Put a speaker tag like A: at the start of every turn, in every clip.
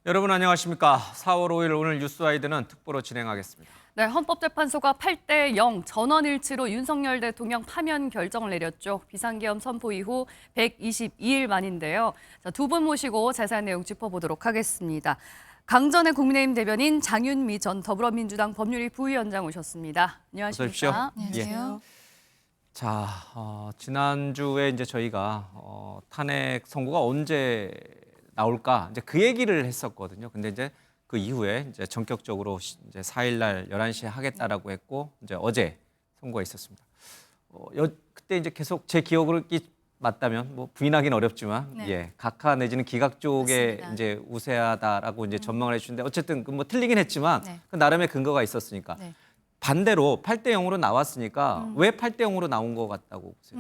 A: 여러분 안녕하십니까. 4월 5일 오늘 뉴스와이드는 특보로 진행하겠습니다.
B: 네, 헌법재판소가 8대0 전원일치로 윤석열 대통령 파면 결정을 내렸죠. 비상계엄 선포 이후 122일 만인데요. 두 분 모시고 자세한 내용 짚어보도록 하겠습니다. 강전의 국민의힘 대변인 장윤미 전 더불어민주당 법률위 부위원장 오셨습니다.
A: 어서 오십시오.
B: 안녕하십니까?
C: 안녕하세요.
A: 자, 지난주에 이제 저희가 탄핵 선고가 언제 나올까 이제 그 얘기를 했었거든요. 근데 이제 그 이후에 이제 전격적으로 이제 4일 날 11시에 하겠다라고 했고 이제 어제 선고가 있었습니다. 그때 이제 계속 제 기억으로 맞다면 뭐 부인하기는 어렵지만
C: 네.
A: 예, 각하 내지는 기각 쪽에
C: 맞습니다.
A: 이제 우세하다라고 이제 전망을 해주는데 어쨌든 그 뭐 틀리긴 했지만
C: 네.
A: 그 나름의 근거가 있었으니까
C: 네.
A: 반대로 8대0으로 나왔으니까 왜 8대0으로 나온 것 같다고 보세요?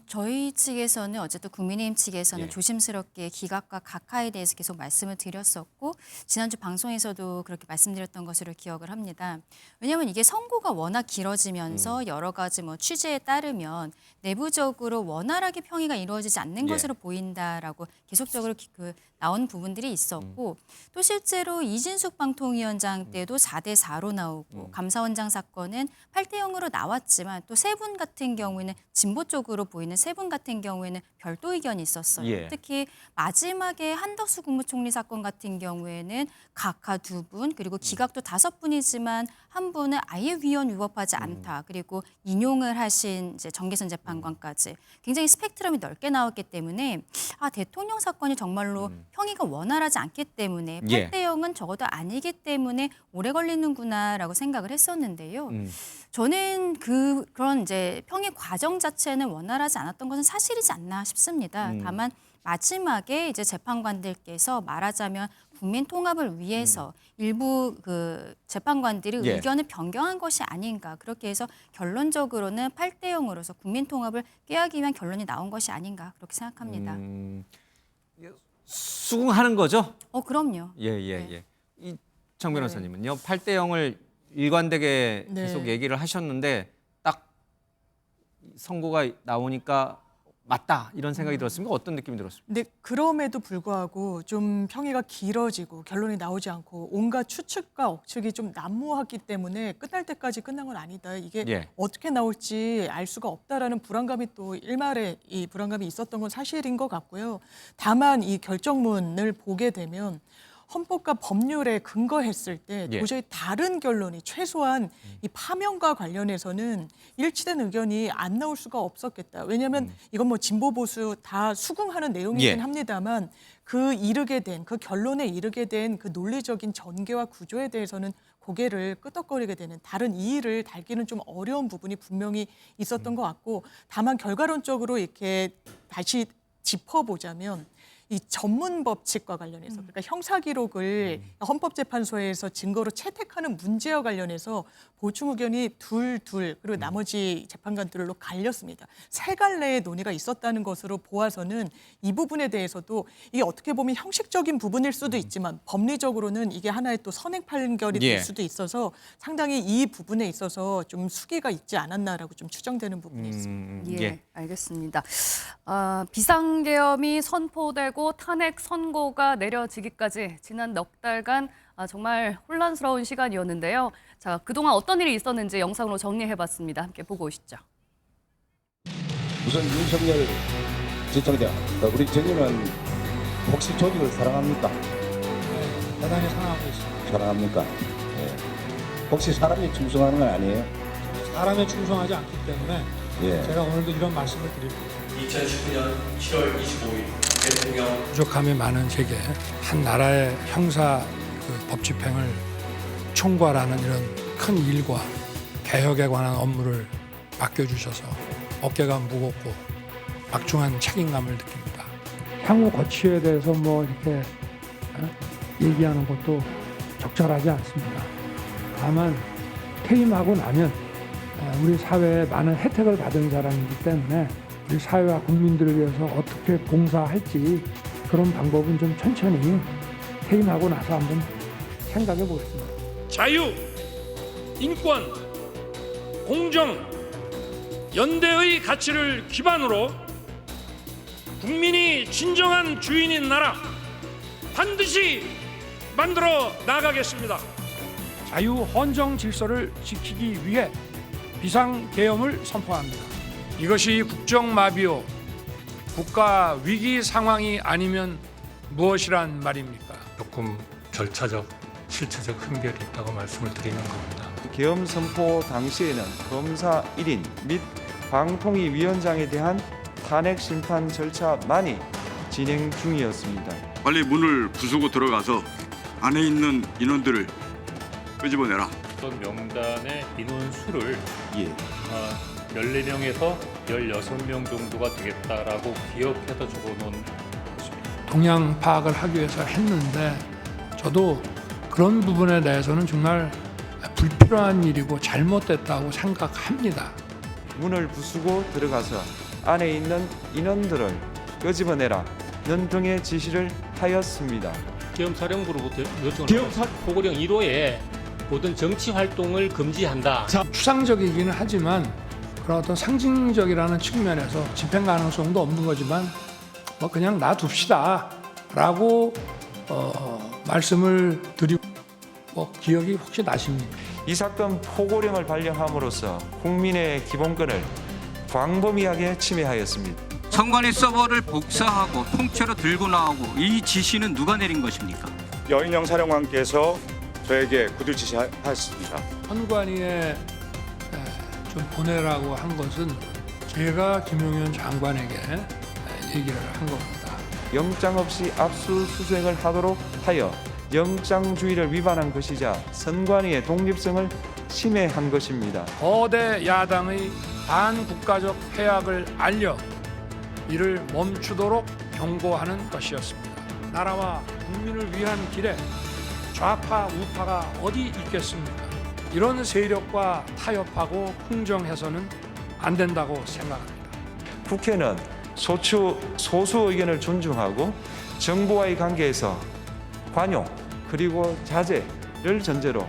C: 저희 측에서는 어쨌든 국민의힘 측에서는
A: 예.
C: 조심스럽게 기각과 각하에 대해서 계속 말씀을 드렸었고 지난주 방송에서도 그렇게 말씀드렸던 것으로 기억을 합니다. 왜냐하면 이게 선고가 워낙 길어지면서 여러 가지 뭐 취재에 따르면 내부적으로 원활하게 평의가 이루어지지 않는
A: 예.
C: 것으로 보인다라고 계속적으로 나온 부분들이 있었고 또 실제로 이진숙 방통위원장 때도 4대4로 나오고 감사원장 사건은 8대0으로 나왔지만 또 세 분 같은 경우에는 진보 쪽으로 보이는 세 분 같은 경우에는 별도 의견이 있었어요.
A: 예.
C: 특히 마지막에 한덕수 국무총리 사건 같은 경우에는 각하 2분 그리고 기각도 5분이지만 한 분은 아예 위헌 위법하지 않다. 그리고 인용을 하신 이제 정계선 재판관까지 굉장히 스펙트럼이 넓게 나왔기 때문에 대통령 사건이 정말로 평의가 원활하지 않기 때문에
A: 예.
C: 8대0은 적어도 아니기 때문에 오래 걸리는구나라고 생각을 했었는데요. 저는 그런 이제 평의 과정 자체는 원활하지 않았던 것은 사실이지 않나 싶습니다. 다만 마지막에 이제 재판관들께서 말하자면 국민 통합을 위해서 일부 그 재판관들이
A: 예.
C: 의견을 변경한 것이 아닌가. 그렇게 해서 결론적으로는 8대0으로서 국민 통합을 꾀하기 위한 결론이 나온 것이 아닌가. 그렇게 생각합니다.
A: 수긍하는 거죠?
C: 그럼요.
A: 예. 이정 변호사님은요. 8대0을 일관되게
D: 네.
A: 계속 얘기를 하셨는데 딱 선고가 나오니까 맞다 이런 생각이 들었습니까? 어떤 느낌이 들었습니까?
D: 근데 그럼에도 불구하고 좀 평의가 길어지고 결론이 나오지 않고 온갖 추측과 억측이 좀 난무하기 때문에 끝날 때까지 끝난 건 아니다. 이게
A: 예.
D: 어떻게 나올지 알 수가 없다라는 불안감이 또 일말에 이 불안감이 있었던 건 사실인 것 같고요. 다만 이 결정문을 보게 되면 헌법과 법률에 근거했을 때
A: 예.
D: 도저히 다른 결론이 최소한 이 파면과 관련해서는 일치된 의견이 안 나올 수가 없었겠다. 왜냐하면 이건 뭐 진보 보수 다 수긍하는 내용이긴
A: 예.
D: 합니다만 그 결론에 이르게 된 그 논리적인 전개와 구조에 대해서는 고개를 끄덕거리게 되는 다른 이의를 달기는 좀 어려운 부분이 분명히 있었던 것 같고 다만 결과론적으로 이렇게 다시 짚어보자면 이 전문 법칙과 관련해서 그러니까 형사 기록을 헌법재판소에서 증거로 채택하는 문제와 관련해서 보충 의견이 둘 그리고 나머지 재판관들로 갈렸습니다. 세 갈래의 논의가 있었다는 것으로 보아서는 이 부분에 대해서도 이게 어떻게 보면 형식적인 부분일 수도 있지만 법리적으로는 이게 하나의 또 선행 판결이
A: 예.
D: 될 수도 있어서 상당히 이 부분에 있어서 좀 수기가 있지 않았나라고 좀 추정되는 부분이 있습니다.
B: 예, 알겠습니다. 비상계엄이 선포되고 탄핵 선고가 내려지기까지 지난 넉 달간 정말 혼란스러운 시간이었는데요. 자, 그동안 어떤 일이 있었는지 영상으로 정리해봤습니다. 함께 보고 오시죠.
E: 우선 윤석열 지청장, 우리 정의는 혹시 조직을 사랑합니까?
F: 네, 대단히 사랑하고 있습니다.
E: 사랑합니까? 예. 혹시 사람이 충성하는 건 아니에요?
F: 사람에 충성하지 않기 때문에
E: 예.
F: 제가 오늘도 이런 말씀을 드립니다.
G: 2019년 7월 25일 대통령
F: 부족함이 많은 제게 한 나라의 형사 법 집행을 총괄하는 이런 큰 일과 개혁에 관한 업무를 맡겨주셔서 어깨가 무겁고 막중한 책임감을 느낍니다. 향후 거취에 대해서 뭐 이렇게 얘기하는 것도 적절하지 않습니다. 다만 퇴임하고 나면 우리 사회에 많은 혜택을 받은 사람이기 때문에 우리 사회와 국민들을 위해서 어떻게 봉사할지 그런 방법은 좀 천천히 퇴임하고 나서 한번 생각해 보겠습니다.
H: 자유, 인권, 공정, 연대의 가치를 기반으로 국민이 진정한 주인인 나라 반드시 만들어 나가겠습니다. 자유 헌정 질서를 지키기 위해 비상계엄을 선포합니다. 이것이 국정마비요 국가 위기 상황이 아니면 무엇이란 말입니까?
I: 조금 절차적, 실체적 흠결이 있다고 말씀을 드리는 겁니다.
J: 계엄 선포 당시에는 검사 1인 및 방통위 위원장에 대한 탄핵 심판 절차만이 진행 중이었습니다.
K: 빨리 문을 부수고 들어가서 안에 있는 인원들을 끄집어내라.
I: 어떤 명단의 인원 수를
J: 예.
I: 14명에서 16명 정도가 되겠다라고 기억해서 적어놓은 것입니다.
F: 동향 파악을 하기 위해서 했는데 저도 그런 부분에 대해서는 정말 불필요한 일이고 잘못됐다고 생각합니다.
J: 문을 부수고 들어가서 안에 있는 인원들을 끄집어내라 는 등의 지시를 하였습니다.
L: 계엄사령부로부터 요청을 보고령 1호에 모든 정치 활동을 금지한다.
F: 추상적이기는 하지만 그런 어떤 상징적이라는 측면에서 집행 가능성도 없는 거지만 뭐 그냥 놔둡시다라고 말씀을 드리고 기억이 혹시 나십니까?
J: 이 사건 포고령을 발령함으로써 국민의 기본권을 광범위하게 침해하였습니다.
M: 선관위 서버를 복사하고 통째로 들고 나오고 이 지시는 누가 내린 것입니까?
K: 여인영 사령관께서 저에게 구두 지시하였습니다.
F: 선관위에 좀 보내라고 한 것은 제가 김용현 장관에게 얘기를 한 겁니다.
J: 영장 없이 압수수색을 하도록 하여 영장주의를 위반한 것이자 선관위의 독립성을 침해한 것입니다.
F: 거대 야당의 반국가적 해악을 알려 이를 멈추도록 경고하는 것이었습니다. 나라와 국민을 위한 길에 좌파 우파가 어디 있겠습니까? 이런 세력과 타협하고 흥정해서는 안 된다고 생각합니다.
J: 국회는 소수 의견을 존중하고 정부와의 관계에서 관용 그리고 자제를 전제로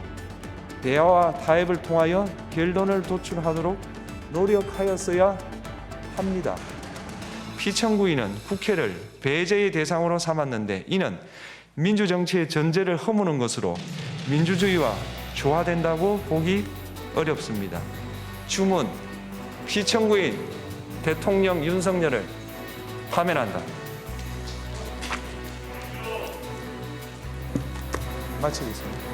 J: 대화와 타협을 통하여 결론을 도출하도록 노력하였어야 합니다. 피청구인은 국회를 배제의 대상으로 삼았는데 이는 민주정치의 전제를 허무는 것으로 민주주의와 조화된다고 보기 어렵습니다. 주문, 피청구인 대통령 윤석열을 파면한다. 마치겠습니다.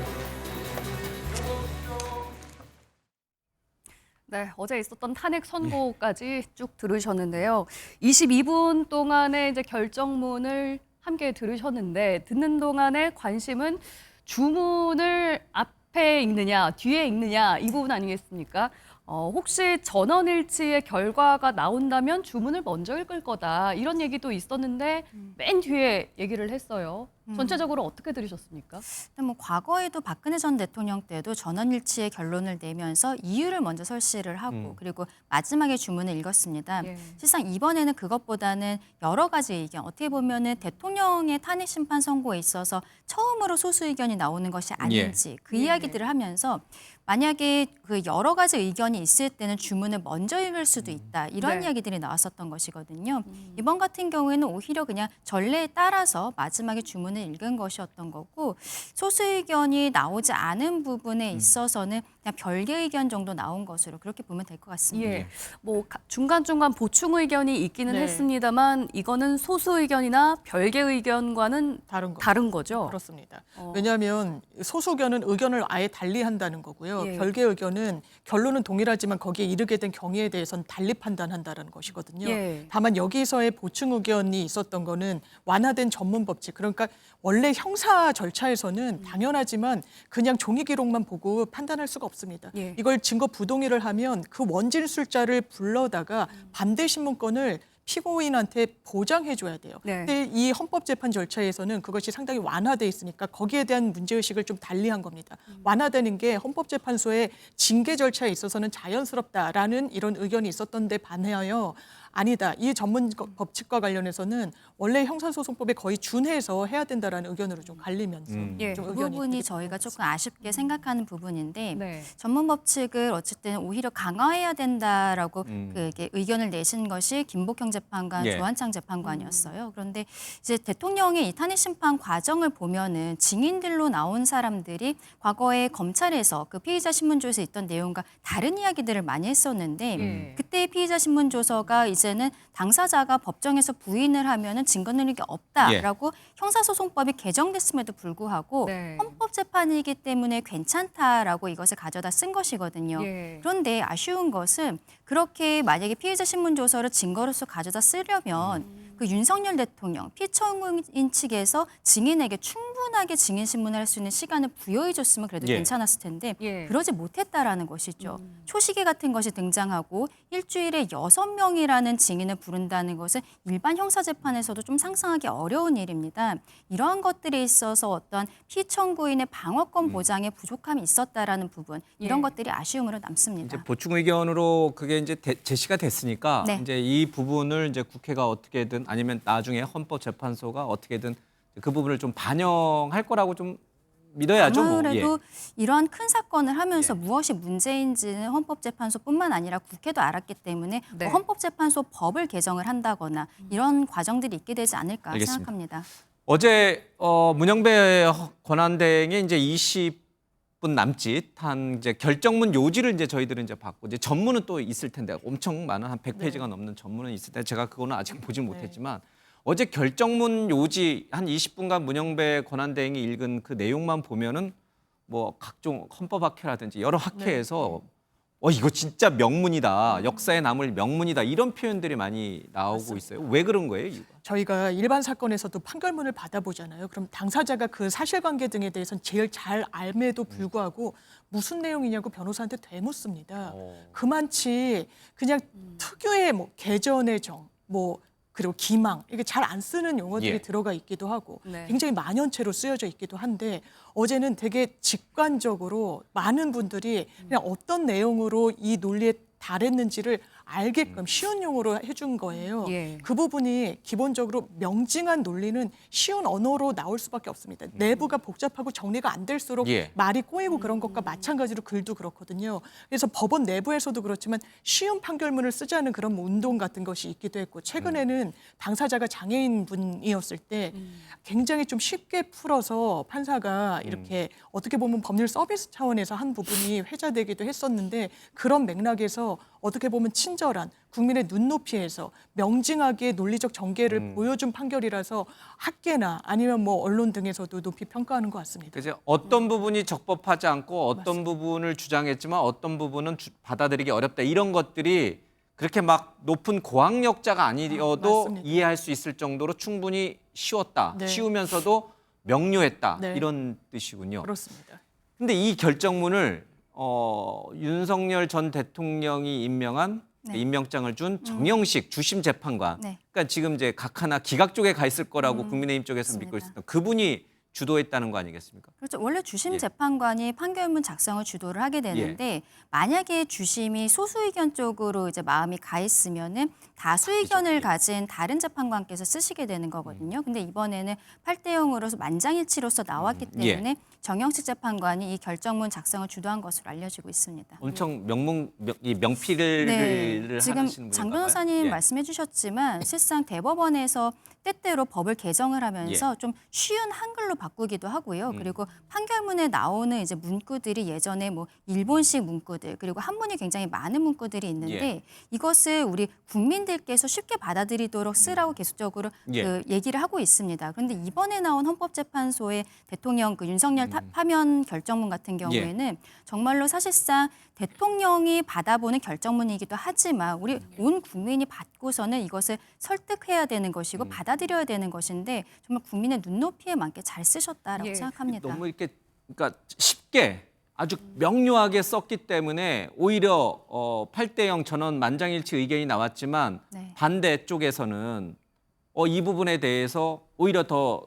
B: 네, 어제 있었던 탄핵 선고까지 쭉 들으셨는데요. 22분 동안의 이제 결정문을 함께 들으셨는데 듣는 동안의 관심은 주문을 앞에 읽느냐, 뒤에 읽느냐 이 부분 아니겠습니까? 혹시 전원일치의 결과가 나온다면 주문을 먼저 읽을 거다 이런 얘기도 있었는데 맨 뒤에 얘기를 했어요. 전체적으로 어떻게 들으셨습니까?
C: 뭐 과거에도 박근혜 전 대통령 때도 전원일치의 결론을 내면서 이유를 먼저 설시를 하고 그리고 마지막에 주문을 읽었습니다.
B: 예.
C: 실상 이번에는 그것보다는 여러 가지 의견, 어떻게 보면은 대통령의 탄핵 심판 선고에 있어서 처음으로 소수 의견이 나오는 것이 아닌지 그 이야기들을 하면서 만약에 그 여러 가지 의견이 있을 때는 주문을 먼저 읽을 수도 있다. 이런
B: 네.
C: 이야기들이 나왔었던 것이거든요. 이번 같은 경우에는 오히려 그냥 전례에 따라서 마지막에 주문을 읽은 것이었던 거고 소수 의견이 나오지 않은 부분에 있어서는 그냥 별개 의견 정도 나온 것으로 그렇게 보면 될 것 같습니다.
B: 예, 뭐 중간중간 보충 의견이 있기는
D: 네.
B: 했습니다만 이거는 소수 의견이나 별개 의견과는
D: 다른
B: 거죠.
D: 그렇습니다. 왜냐하면 소수 의견은 의견을 아예 달리한다는 거고요.
B: 예.
D: 별개 의견은 결론은 동일하지만 거기에 이르게 된 경위에 대해서는 달리 판단한다는 것이거든요.
B: 예.
D: 다만 여기서의 보충 의견이 있었던 거는 완화된 전문 법칙. 그러니까 원래 형사 절차에서는 당연하지만 그냥 종이 기록만 보고 판단할 수가 없습니다.
B: 예.
D: 이걸 증거 부동의를 하면 그 원진술자를 불러다가 반대 신문권을 피고인한테 보장해줘야 돼요.
B: 네.
D: 근데 이 헌법재판 절차에서는 그것이 상당히 완화돼 있으니까 거기에 대한 문제의식을 좀 달리한 겁니다. 완화되는 게 헌법재판소의 징계 절차에 있어서는 자연스럽다라는 이런 의견이 있었던 데 반하여 아니다. 이 전문 법칙과 관련해서는 원래 형사소송법에 거의 준해서 해야 된다라는 의견으로 좀 갈리면서
B: 예.
D: 좀
C: 그
D: 의견이
C: 부분이
D: 되게
C: 저희가
D: 다르죠.
C: 조금 아쉽게 생각하는 부분인데
B: 네.
C: 전문 법칙을 어쨌든 오히려 강화해야 된다라고 이게 의견을 내신 것이 김복형 재판관,
A: 예.
C: 조한창 재판관이었어요. 그런데 이제 대통령의 이 탄핵 심판 과정을 보면은 증인들로 나온 사람들이 과거에 검찰에서 그 피의자 신문조에서 있던 내용과 다른 이야기들을 많이 했었는데 그때 피의자 신문조서가 이제는 당사자가 법정에서 부인을 하면은 증거 능력이 없다라고 형사소송법이 개정됐음에도 불구하고
B: 네.
C: 헌법재판이기 때문에 괜찮다라고 이것을 가져다 쓴 것이거든요.
B: 예.
C: 그런데 아쉬운 것은 그렇게 만약에 피의자 신문조서를 증거로서 가져다 쓰려면 그 윤석열 대통령 피청구인 측에서 증인에게 충분하게 증인 신문을 할 수 있는 시간을 부여해 줬으면 그래도
A: 예.
C: 괜찮았을 텐데
B: 예.
C: 그러지 못했다라는 것이죠. 초시계 같은 것이 등장하고 일주일에 6명이라는 증인을 부른다는 것은 일반 형사재판에서도 좀 상상하기 어려운 일입니다. 이러한 것들에 있어서 어떤 피청구인의 방어권 보장에 부족함이 있었다라는 부분 이런
B: 예.
C: 것들이 아쉬움으로 남습니다.
A: 이제 보충 의견으로 그게 이제 제시가 됐으니까
C: 네.
A: 이제 이 부분을 이제 국회가 어떻게든 아니면 나중에 헌법재판소가 어떻게든 그 부분을 좀 반영할 거라고 좀 믿어야죠. 뭐.
C: 아무래도 이러한 큰 사건을 하면서
A: 예.
C: 무엇이 문제인지는 헌법재판소뿐만 아니라 국회도 알았기 때문에
B: 네.
C: 뭐 헌법재판소 법을 개정을 한다거나 이런 과정들이 있게 되지 않을까
A: 알겠습니다.
C: 생각합니다.
A: 어제 문영배 권한대행의 이제 20분 남짓 한 이제 결정문 요지를 이제 저희들은 이제 받고 이제 전문은 또 있을 텐데 엄청 많은 한 100페이지가 넘는 전문은 있을 텐데 제가 그거는 아직 보지 못했지만 어제 결정문 요지 한 20분간 문영배 권한대행이 읽은 그 내용만 보면은 뭐 각종 헌법학회라든지 여러 학회에서 이거 진짜 명문이다. 역사에 남을 명문이다. 이런 표현들이 많이 나오고 있어요. 왜 그런 거예요? 이유가?
D: 저희가 일반 사건에서도 판결문을 받아보잖아요. 그럼 당사자가 그 사실관계 등에 대해서는 제일 잘 알매도 불구하고 무슨 내용이냐고 변호사한테 되묻습니다. 그만치 그냥 특유의 뭐 개전의 정, 뭐 그리고 기망 이게 잘 안 쓰는 용어들이
A: 예.
D: 들어가 있기도 하고
B: 네.
D: 굉장히 만연체로 쓰여져 있기도 한데 어제는 되게 직관적으로 많은 분들이 그냥 어떤 내용으로 이 논리에 달했는지를 알게끔 쉬운 용어로 해준 거예요.
B: 예.
D: 그 부분이 기본적으로 명징한 논리는 쉬운 언어로 나올 수밖에 없습니다. 내부가 복잡하고 정리가 안 될수록
A: 예.
D: 말이 꼬이고 그런 것과 마찬가지로 글도 그렇거든요. 그래서 법원 내부에서도 그렇지만 쉬운 판결문을 쓰자는 그런 운동 같은 것이 있기도 했고 최근에는 당사자가 장애인 분이었을 때 굉장히 좀 쉽게 풀어서 판사가 이렇게 어떻게 보면 법률 서비스 차원에서 한 부분이 회자되기도 했었는데 그런 맥락에서 어떻게 보면 친절한 국민의 눈높이에서 명징하게 논리적 전개를 보여준 판결이라서 학계나 아니면 뭐 언론 등에서도 높이 평가하는 것 같습니다.
A: 그래서 어떤 부분이 적법하지 않고 어떤 부분을 주장했지만 어떤 부분은 받아들이기 어렵다. 이런 것들이 그렇게 막 높은 고학력자가 아니어도
D: 맞습니다.
A: 이해할 수 있을 정도로 충분히 쉬웠다.
D: 네.
A: 쉬우면서도 명료했다.
D: 네.
A: 이런 뜻이군요.
D: 그렇습니다.
A: 근데 이 결정문을 윤석열 전 대통령이 임명한
C: 네.
A: 임명장을 준 정영식 주심 재판관.
C: 네.
A: 그러니까 지금 이제 각 하나 기각 쪽에 가 있을 거라고 국민의힘 쪽에서 믿고
C: 맞습니다.
A: 있었던 그분이 주도했다는 거 아니겠습니까?
C: 그렇죠. 원래 주심
A: 예.
C: 재판관이 판결문 작성을 주도를 하게 되는데 만약에 주심이 소수 의견 쪽으로 이제 마음이 가 있으면은 다수 의견을 가진 다른 재판관께서 쓰시게 되는 거거든요. 근데 이번에는 8대 0으로서 만장일치로서 나왔기 때문에 정영식 재판관이 이 결정문 작성을 주도한 것으로 알려지고 있습니다.
A: 엄청 명필을
C: 네, 지금
A: 하시는
C: 장
A: 분인가
C: 변호사님
A: 봐요. 예.
C: 말씀해 주셨지만 실상 대법원에서 때때로 법을 개정을 하면서 좀 쉬운 한글로 바꾸기도 하고요. 그리고 판결문에 나오는 이제 문구들이 예전에 뭐 일본식 문구들 그리고 한문이 굉장히 많은 문구들이 있는데 이것을 우리 국민들께서 쉽게 받아들이도록 쓰라고 계속적으로 그 얘기를 하고 있습니다. 그런데 이번에 나온 헌법재판소의 대통령 그 윤석열 파면 결정문 같은 경우에는 정말로 사실상 대통령이 받아보는 결정문이기도 하지만 우리 온 국민이 받고서는 이것을 설득해야 되는 것이고 받아들여야 되는 것인데 정말 국민의 눈높이에 맞게 잘 쓰셨다라고 생각합니다.
A: 너무 이렇게 그러니까 쉽게 아주 명료하게 썼기 때문에 오히려 8대 0 전원 만장일치 의견이 나왔지만
C: 네.
A: 반대쪽에서는 이 부분에 대해서 오히려 더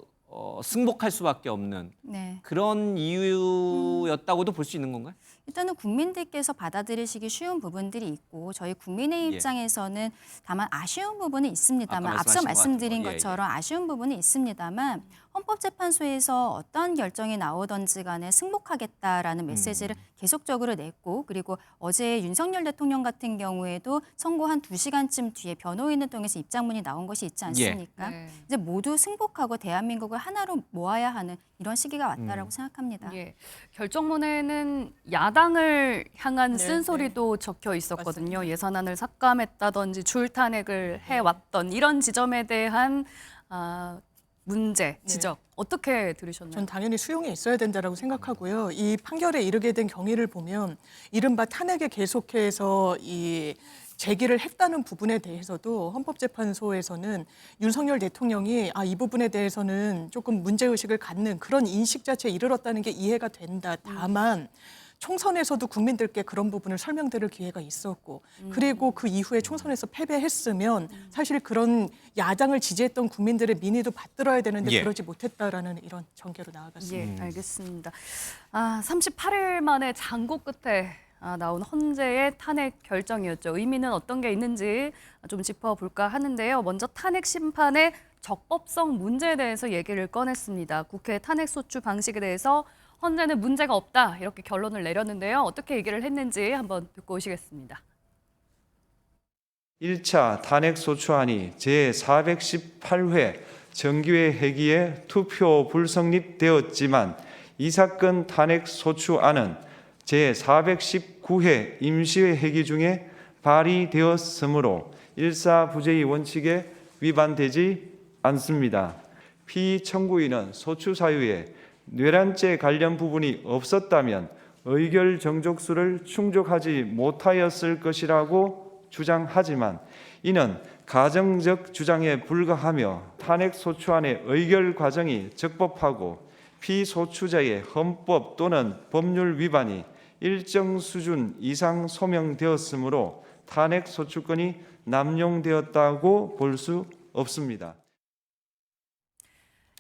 A: 승복할 수밖에 없는
C: 네.
A: 그런 이유였다고도 볼 수 있는 건가요?
C: 일단은 국민들께서 받아들이시기 쉬운 부분들이 있고 저희 국민의
A: 예.
C: 입장에서는 다만 아쉬운 부분은 있습니다만
A: 아까
C: 앞서
A: 말씀하신 것
C: 말씀드린
A: 같은 거. 예,
C: 것처럼 아쉬운 부분은 있습니다만 헌법재판소에서 어떤 결정이 나오든지 간에 승복하겠다라는 메시지를 계속적으로 냈고 그리고 어제 윤석열 대통령 같은 경우에도 선고 한 2시간쯤 뒤에 변호인을 통해서 입장문이 나온 것이 있지 않습니까?
B: 네.
C: 이제 모두 승복하고 대한민국을 하나로 모아야 하는 이런 시기가 왔다라고 생각합니다.
B: 예. 결정문에는 야당을 향한
D: 네,
B: 쓴소리도 적혀 있었거든요. 예산안을 삭감했다든지 줄탄핵을 해왔던 이런 지점에 대한 문제, 지적 어떻게 들으셨나요?
D: 전 당연히 수용이 있어야 된다라고 생각하고요. 이 판결에 이르게 된 경위를 보면 이른바 탄핵에 계속해서 이 제기를 했다는 부분에 대해서도 헌법재판소에서는 윤석열 대통령이 이 부분에 대해서는 조금 문제의식을 갖는 그런 인식 자체에 이르렀다는 게 이해가 된다. 다만 총선에서도 국민들께 그런 부분을 설명드릴 기회가 있었고 그리고 그 이후에 총선에서 패배했으면 사실 그런 야당을 지지했던 국민들의 민의도 받들어야 되는데
A: 예.
D: 그러지 못했다라는 이런 전개로 나아갔습니다.
B: 예, 알겠습니다. 38일 만에 장고 끝에 나온 헌재의 탄핵 결정이었죠. 의미는 어떤 게 있는지 좀 짚어볼까 하는데요. 먼저 탄핵 심판의 적법성 문제에 대해서 얘기를 꺼냈습니다. 국회 탄핵 소추 방식에 대해서 헌재는 문제가 없다 이렇게 결론을 내렸는데요. 어떻게 얘기를 했는지 한번 듣고 오시겠습니다.
J: 1차 탄핵소추안이 제418회 정기회 회기에 투표 불성립되었지만 이 사건 탄핵소추안은 제419회 임시회 회기 중에 발의되었으므로 일사부재의 원칙에 위반되지 않습니다. 피청구인은 소추 사유에 뇌란죄 관련 부분이 없었다면 의결 정족수를 충족하지 못하였을 것이라고 주장하지만 이는 가정적 주장에 불과하며 탄핵소추안의 의결 과정이 적법하고 피소추자의 헌법 또는 법률 위반이 일정 수준 이상 소명되었으므로 탄핵소추권이 남용되었다고 볼 수 없습니다.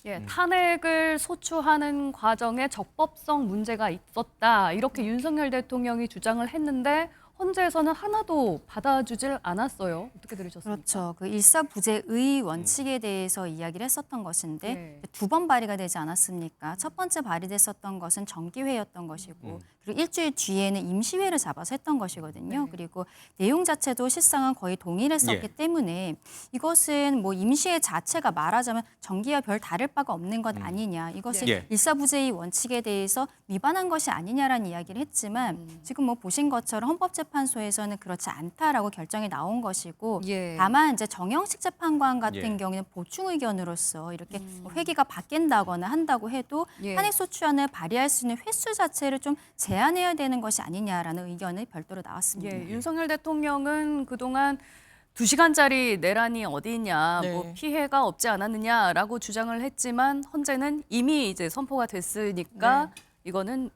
B: 예, 탄핵을 소추하는 과정에 적법성 문제가 있었다. 이렇게 윤석열 대통령이 주장을 했는데 헌재에서는 하나도 받아주질 않았어요. 어떻게 들으셨습니까?
C: 그렇죠. 그 일사부재의 원칙에 대해서 이야기를 했었던 것인데
B: 네.
C: 2번 발의가 되지 않았습니까? 첫 번째 발의됐었던 것은 정기회였던 것이고 그리고 일주일 뒤에는 임시회를 잡아서 했던 것이거든요.
B: 네.
C: 그리고 내용 자체도 실상은 거의 동일했었기
A: 예.
C: 때문에 이것은 뭐 임시회 자체가 말하자면 정기와 별 다를 바가 없는 것 아니냐. 이것을
A: 예.
C: 일사부재의 원칙에 대해서 위반한 것이 아니냐라는 이야기를 했지만 지금 뭐 보신 것처럼 헌법재판소에서는 그렇지 않다라고 결정이 나온 것이고
B: 예.
C: 다만 이제 정영식 재판관 같은
A: 예.
C: 경우에는 보충 의견으로서 이렇게 뭐 회기가 바뀐다거나 한다고 해도
B: 예.
C: 탄핵소추안을 발의할 수 있는 횟수 자체를 좀 제한해야 되는 것이 아니냐라는 의견이 별도로 나왔습니다.
B: 예, 윤석열 대통령은 그동안 2시간짜리 내란이 어디 있냐,
D: 네.
B: 뭐 피해가 없지 않았느냐라고 주장을 했지만 헌재는 이미 이제 선포가 됐으니까 이거는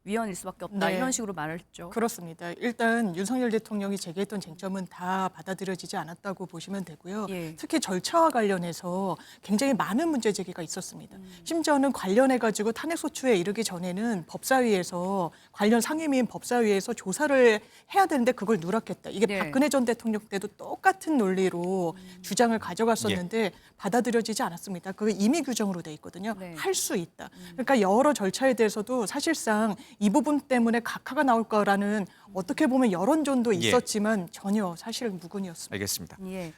B: 위헌일 수밖에 없다.
D: 네.
B: 이런 식으로 말을 했죠.
D: 그렇습니다. 일단 윤석열 대통령이 제기했던 쟁점은 다 받아들여지지 않았다고 보시면 되고요.
B: 예.
D: 특히 절차와 관련해서 굉장히 많은 문제 제기가 있었습니다. 심지어는 관련해가지고 탄핵소추에 이르기 전에는 법사위에서 관련 상임위인 법사위에서 조사를 해야 되는데 그걸 누락했다. 이게
B: 네.
D: 박근혜 전 대통령 때도 똑같은 논리로 주장을 가져갔었는데 받아들여지지 않았습니다. 그게 임의 규정으로 돼 있거든요.
B: 네.
D: 할 수 있다. 그러니까 여러 절차에 대해서도 사실상 이 부분 때문에 각하가 나올 거라는 어떻게 보면 여론전도
A: 예.
D: 있었지만 전혀 사실 무근이었습니다.
A: 알겠습니다.
B: 예.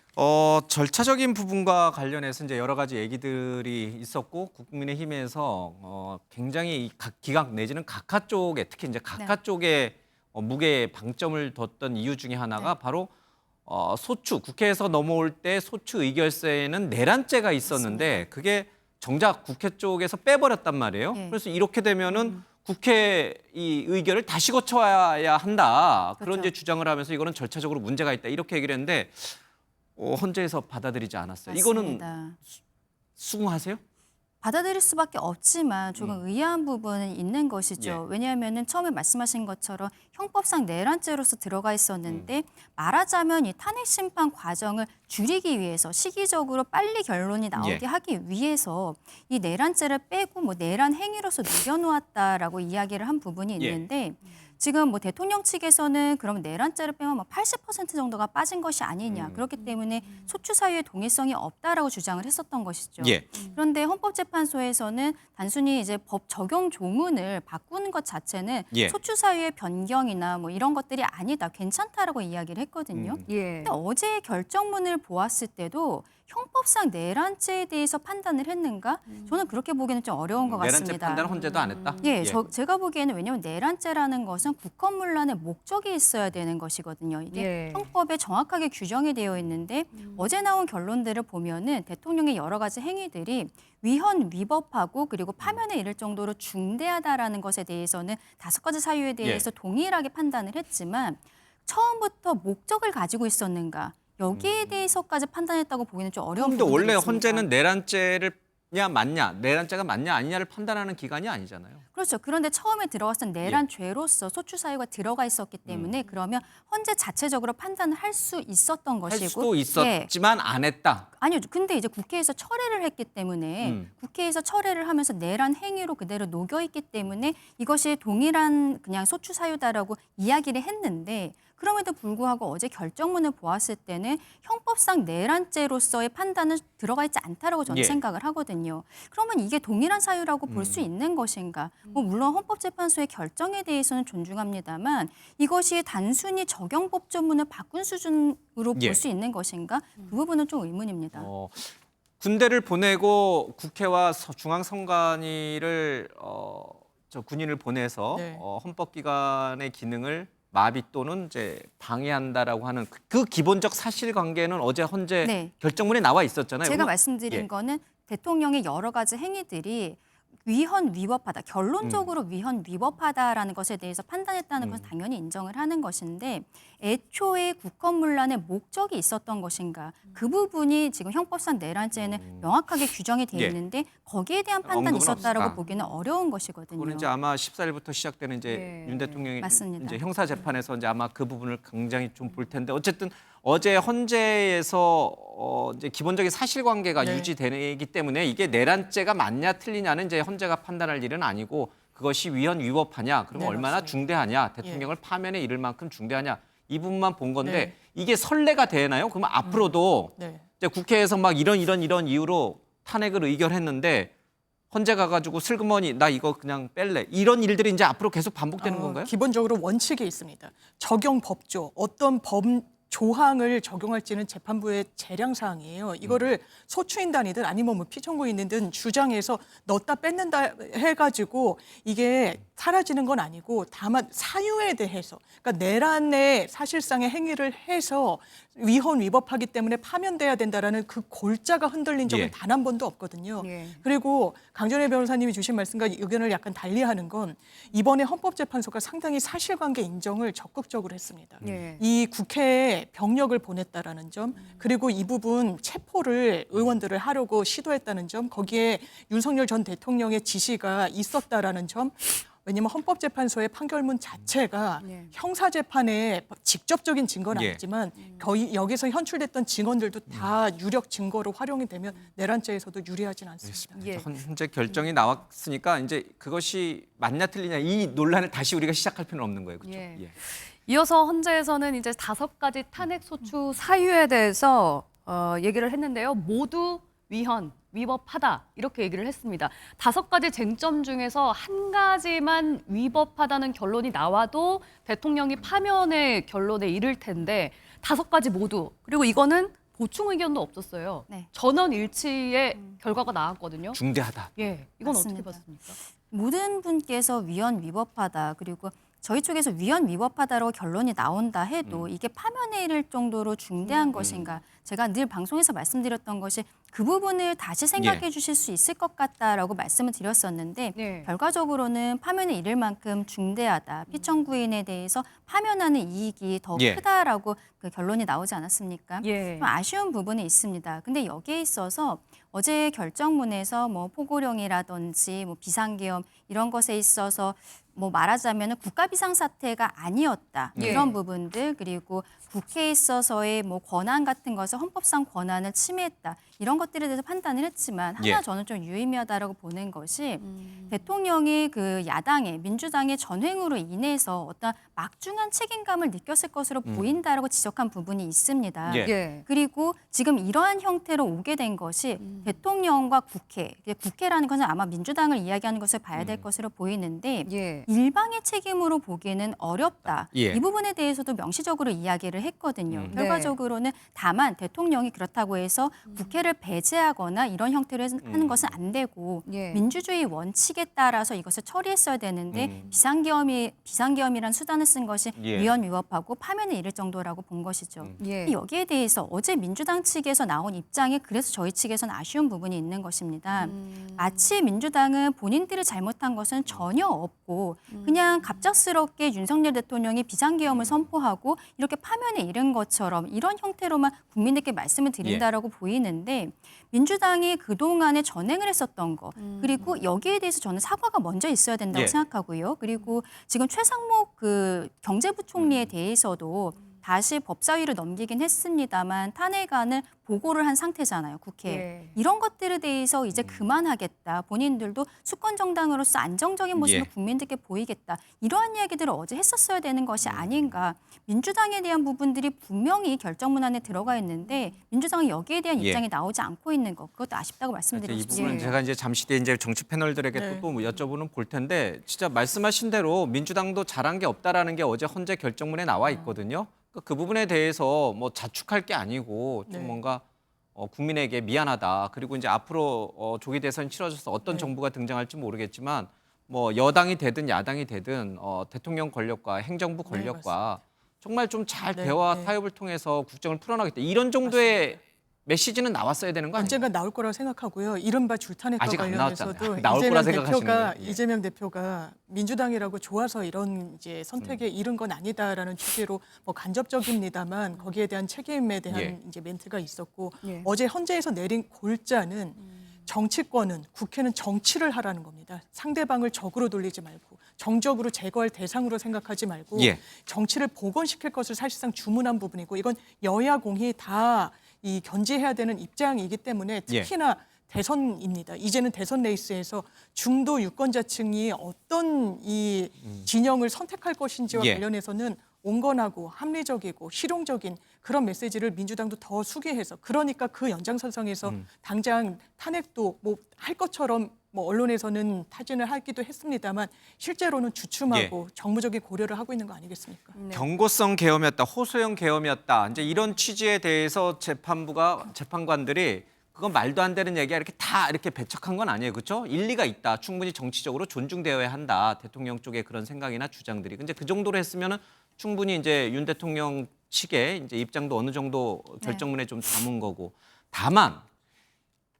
A: 절차적인 부분과 관련해서 이제 여러 가지 얘기들이 있었고 국민의힘에서 굉장히 이 기각 내지는 각하 쪽에 특히 이제 각하 쪽에 무게 방점을 뒀던 이유 중에 하나가 바로 소추 국회에서 넘어올 때 소추 의결서에는 내란죄가 있었는데 그게 정작 국회 쪽에서 빼버렸단 말이에요.
C: 네.
A: 그래서 이렇게 되면은 국회 이 의결을 다시 거쳐야 한다. 그런
C: 그렇죠.
A: 이제 주장을 하면서 이거는 절차적으로 문제가 있다. 이렇게 얘기를 했는데 헌재에서 받아들이지 않았어요. 이거는
C: 맞습니다.
A: 수긍하세요?
C: 받아들일 수밖에 없지만 조금 의아한 부분은 있는 것이죠. 왜냐하면 처음에 말씀하신 것처럼 형법상 내란죄로서 들어가 있었는데 말하자면 이 탄핵 심판 과정을 줄이기 위해서 시기적으로 빨리 결론이 나오게 하기 위해서 이 내란죄를 빼고 뭐 내란 행위로서 녹여놓았다라고 이야기를 한 부분이 있는데 지금 뭐 대통령 측에서는 그럼 내란죄를 빼면 뭐 80% 정도가 빠진 것이 아니냐. 그렇기 때문에 소추 사유의 동일성이 없다라고 주장을 했었던 것이죠. 그런데 헌법재판소에서는 단순히 이제 법 적용 조문을 바꾸는 것 자체는 소추 사유의 변경이나 뭐 이런 것들이 아니다. 괜찮다라고 이야기를 했거든요. 근데 어제 결정문을 보았을 때도 형법상 내란죄에 대해서 판단을 했는가? 저는 그렇게 보기에는 좀 어려운 것 같습니다.
A: 내란죄 판단은 헌재도 안 했다?
C: 제가 보기에는 왜냐하면 내란죄라는 것은 국헌문란의 목적이 있어야 되는 것이거든요. 이게 형법에 정확하게 규정이 되어 있는데 어제 나온 결론들을 보면은 대통령의 여러 가지 행위들이 위헌 위법하고 그리고 파면에 이를 정도로 중대하다라는 것에 대해서는 5가지 사유에 대해서 동일하게 판단을 했지만 처음부터 목적을 가지고 있었는가? 여기에 대해서까지 판단했다고 보기는 좀 어려운
A: 근데
C: 부분이
A: 원래
C: 있습니다.
A: 헌재는 내란죄가 맞냐 아니냐를 판단하는 기관이 아니잖아요.
C: 그렇죠. 그런데 처음에 들어갔던 내란죄로서 소추 사유가 들어가 있었기 때문에 그러면 헌재 자체적으로 판단을 할 수 있었던 것이고
A: 할 수도 있었지만 안 했다.
C: 아니요. 근데 이제 국회에서 철회를 했기 때문에 국회에서 철회를 하면서 내란 행위로 그대로 녹여 있기 때문에 이것이 동일한 그냥 소추 사유다라고 이야기를 했는데 그럼에도 불구하고 어제 결정문을 보았을 때는 형법상 내란죄로서의 판단은 들어가 있지 않다라고 저는 생각을 하거든요. 그러면 이게 동일한 사유라고 볼 수 있는 것인가? 뭐 물론 헌법재판소의 결정에 대해서는 존중합니다만 이것이 단순히 적용법조문을 바꾼 수준으로 볼 수 있는 것인가? 그 부분은 좀 의문입니다.
A: 군대를 보내고 국회와 중앙선관위를 군인을 보내서 헌법기관의 기능을 마비 또는 이제 방해한다라고 하는 그 기본적 사실관계는 어제 헌재 결정문에 나와 있었잖아요.
C: 제가 말씀드린 거는 대통령의 여러 가지 행위들이 위헌 위법하다. 결론적으로 위헌 위법하다라는 것에 대해서 판단했다는 것은 당연히 인정을 하는 것인데 애초에 국헌문란의 목적이 있었던 것인가. 그 부분이 지금 형법상 내란죄에는 명확하게 규정이 되어 있는데 거기에 대한 판단이 있었다라고
A: 없을까?
C: 보기는 어려운 것이거든요.
A: 그거는 이제 아마 14일부터 시작되는 이제 윤 대통령의
C: 맞습니다.
A: 이제 형사 재판에서 이제 아마 그 부분을 굉장히 좀 볼 텐데 어쨌든 어제 헌재에서 이제 기본적인 사실관계가 유지되기 때문에 이게 내란죄가 맞냐 틀리냐는 이제 헌재가 판단할 일은 아니고 그것이 위헌 위법하냐 그러면 얼마나 중대하냐 대통령을 파면에 이를 만큼 중대하냐 이 부분만 본 건데 이게 선례가 되나요? 그러면 앞으로도 이제 국회에서 막 이런 이유로 탄핵을 의결했는데 헌재 가가지고 슬그머니 나 이거 그냥 뺄래 이런 일들이 이제 앞으로 계속 반복되는 건가요?
D: 기본적으로 원칙이 있습니다. 적용 법조 어떤 법 조항을 적용할지는 재판부의 재량 사항이에요. 이거를 소추인단이든 아니면 뭐 피청구인이든 주장해서 넣었다 뺐는다 해가지고 이게 사라지는 건 아니고 다만 사유에 대해서 그러니까 내란의 사실상의 행위를 해서 위헌 위법하기 때문에 파면돼야 된다라는 그 골자가 흔들린 적은 단 한 번도 없거든요. 그리고 강전혜 변호사님이 주신 말씀과 의견을 약간 달리하는 건 이번에 헌법재판소가 상당히 사실관계 인정을 적극적으로 했습니다. 이 국회에 병력을 보냈다라는 점 그리고 이 부분 체포를 의원들을 하려고 시도했다는 점 거기에 윤석열 전 대통령의 지시가 있었다라는 점 왜냐하면 헌법재판소의 판결문 자체가 형사재판의 직접적인 증거는 아니지만 거의 여기서 현출됐던 증언들도 다 유력 증거로 활용이 되면 내란죄에서도 유리하진 않습니다.
A: 헌재 결정이 나왔으니까 이제 그것이 맞냐 틀리냐 이 논란을 다시 우리가 시작할 필요는 없는 거예요. 그렇죠?
B: 이어서 헌재에서는 이제 5가지 탄핵 소추 사유에 대해서 얘기를 했는데요. 모두 위헌, 위법하다 이렇게 얘기를 했습니다. 5가지 쟁점 중에서 한 가지만 위법하다는 결론이 나와도 대통령이 파면의 결론에 이를 텐데 5가지 모두 그리고 이거는 보충 의견도 없었어요. 전원 일치의 결과가 나왔거든요.
A: 중대하다.
B: 이건
C: 맞습니다.
B: 어떻게 봤습니까?
C: 모든 분께서 위헌 위법하다 그리고 저희 쪽에서 위헌 위법하다로 결론이 나온다 해도 이게 파면에 이를 정도로 중대한 것인가 제가 늘 방송에서 말씀드렸던 것이 그 부분을 다시 생각해 주실 수 있을 것 같다라고 말씀을 드렸었는데
B: 네.
C: 결과적으로는 파면에 이를 만큼 중대하다. 피청구인에 대해서 파면하는 이익이 더
A: 예.
C: 크다라고 그 결론이 나오지 않았습니까?
B: 예.
C: 좀 아쉬운 부분이 있습니다. 근데 여기에 있어서 어제 결정문에서 뭐 포고령이라든지 뭐 비상계엄 이런 것에 있어서 뭐 말하자면 국가 비상사태가 아니었다.
B: 예.
C: 이런 부분들 그리고 국회에 있어서의 뭐 권한 같은 것을 헌법상 권한을 침해했다. 이런 것들에 대해서 판단을 했지만 하나
A: 예.
C: 저는 좀 유의미하다라고 보는 것이 대통령이 그 야당의 민주당의 전횡으로 인해서 어떤 막중한 책임감을 느꼈을 것으로 보인다라고 지적한 부분이 있습니다.
A: 예.
B: 예.
C: 그리고 지금 이러한 형태로 오게 된 것이 대통령과 국회, 국회라는 것은 아마 민주당을 이야기하는 것을 봐야 될 것으로 보이는데
B: 예.
C: 일방의 책임으로 보기에는 어렵다.
A: 예.
C: 이 부분에 대해서도 명시적으로 이야기를 했거든요.
B: 네.
C: 결과적으로는 다만 대통령이 그렇다고 해서 국회를 배제하거나 이런 형태로 하는 것은 안 되고
B: 예.
C: 민주주의 원칙에 따라서 이것을 처리했어야 되는데 비상계엄이란 수단을 쓴 것이
A: 예.
C: 위헌 위법하고 파면에 이를 정도라고 본 것이죠.
B: 예.
C: 여기에 대해서 어제 민주당 측에서 나온 입장에 그래서 저희 측에서는 아쉬운 부분이 있는 것입니다. 마치 민주당은 본인들이 잘못한 것은 전혀 없고 그냥 갑작스럽게 윤석열 대통령이 비상계엄을 선포하고 이렇게 파면에 이른 것처럼 이런 형태로만 국민들께 말씀을 드린다라고 보이는데 민주당이 그동안에 전행을 했었던 거 그리고 여기에 대해서 저는 사과가 먼저 있어야 된다고
A: 예.
C: 생각하고요. 그리고 지금 최상목 그 경제부총리에 대해서도 다시 법사위를 넘기긴 했습니다만 탄핵안을 보고를 한 상태잖아요, 국회에.
B: 예.
C: 이런 것들에 대해서 이제 그만하겠다. 본인들도 수권 정당으로서 안정적인 모습을
A: 예.
C: 국민들께 보이겠다. 이러한 이야기들을 어제 했었어야 되는 것이 아닌가. 민주당에 대한 부분들이 분명히 결정문 안에 들어가 있는데 민주당은 여기에 대한
A: 예.
C: 입장이 나오지 않고 있는 것. 그것도 아쉽다고 말씀드리고
A: 이
C: 싶습니다.
A: 부분은 제가 이제 잠시 뒤에 이제 정치 패널들에게
D: 네.
A: 또 여쭤보는 볼 텐데 진짜 말씀하신 대로 민주당도 잘한 게 없다라는 게 어제 헌재 결정문에 나와 있거든요. 그 부분에 대해서 뭐 자축할 게 아니고 좀
D: 네.
A: 뭔가 국민에게 미안하다. 그리고 이제 앞으로 조기 대선이 치러져서 어떤
D: 네.
A: 정부가 등장할지 모르겠지만 뭐 여당이 되든 야당이 되든 대통령 권력과 행정부
D: 네,
A: 권력과 정말 좀 잘
D: 네,
A: 대화
D: 네.
A: 타협을 통해서 국정을 풀어나겠다. 이런 정도의 메시지는 나왔어야 되는 거 아니에요?
D: 언젠가 나올 거라고 생각하고요. 이른바 줄탄핵과
A: 아직 안
D: 관련해서도
A: 나왔잖아요. 나올 거라 생각하시는 거예요. 예.
D: 이재명 대표가 민주당이라고 좋아서 이런 이제 선택에 이른 건 아니다라는 취지로 뭐 간접적입니다만 거기에 대한 책임에 대한
A: 예.
D: 이제 멘트가 있었고
B: 예.
D: 어제 헌재에서 내린 골자는 정치권은 국회는 정치를 하라는 겁니다. 상대방을 적으로 돌리지 말고 정적으로 제거할 대상으로 생각하지 말고
A: 예.
D: 정치를 복원시킬 것을 사실상 주문한 부분이고 이건 여야 공히 다 이 견지해야 되는 입장이기 때문에 특히나 대선입니다. 이제는 대선 레이스에서 중도 유권자층이 어떤 이 진영을 선택할 것인지와
A: 예.
D: 관련해서는 온건하고 합리적이고 실용적인 그런 메시지를 민주당도 더 수기해서 그러니까 그 연장선상에서 당장 탄핵도 뭐 할 것처럼 뭐 언론에서는 타진을 하기도 했습니다만 실제로는 주춤하고 정무적인 고려를 하고 있는 거 아니겠습니까?
A: 경고성 계엄이었다, 호소형 계엄이었다. 이제 이런 취지에 대해서 재판관들이 그건 말도 안 되는 얘기야 이렇게 다 이렇게 배척한 건 아니에요, 그렇죠? 일리가 있다. 충분히 정치적으로 존중되어야 한다. 대통령 쪽의 그런 생각이나 주장들이. 근데 그 정도로 했으면은 충분히 이제 윤 대통령 측의 이제 입장도 어느 정도 결정문에 좀 담은 거고. 다만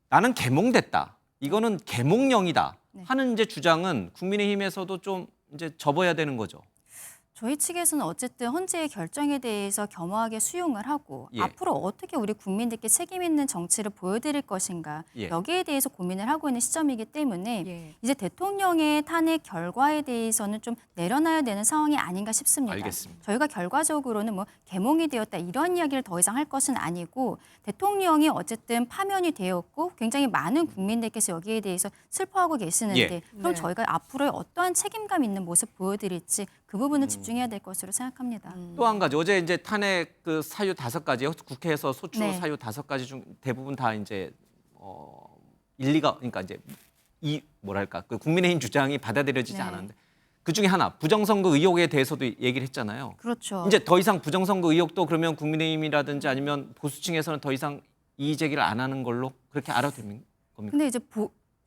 A: 나는 개몽됐다. 이거는 개몽령이다 하는 이제 주장은 국민의힘에서도 좀 이제 접어야 되는 거죠.
C: 저희 측에서는 어쨌든 헌재의 결정에 대해서 겸허하게 수용을 하고
A: 예.
C: 앞으로 어떻게 우리 국민들께 책임 있는 정치를 보여드릴 것인가
A: 예.
C: 여기에 대해서 고민을 하고 있는 시점이기 때문에
B: 예.
C: 이제 대통령의 탄핵 결과에 대해서는 좀 내려놔야 되는 상황이 아닌가 싶습니다.
A: 알겠습니다.
C: 저희가 결과적으로는 뭐 개몽이 되었다 이런 이야기를 더 이상 할 것은 아니고 대통령이 어쨌든 파면이 되었고 굉장히 많은 국민들께서 여기에 대해서 슬퍼하고 계시는데
A: 예.
C: 그럼
B: 네.
C: 저희가 앞으로 어떠한 책임감 있는 모습 보여드릴지 그 부분을 집중해야 될 것으로 생각합니다.
A: 또 한 가지 어제 이제 탄핵 그 사유 5가지 국회에서 소추
C: 네.
A: 사유 5가지 중 대부분 다 이제 일리가 그러니까 이제 이 뭐랄까 그 국민의힘 주장이 받아들여지지
C: 네.
A: 않았는데 그 중에 하나 부정선거 의혹에 대해서도 얘기를 했잖아요.
C: 그렇죠.
A: 이제 더 이상 부정선거 의혹도 그러면 국민의힘이라든지 아니면 보수층에서는 더 이상 이의 제기를 안 하는 걸로 그렇게 알아도 됩니까?
C: 근데 이제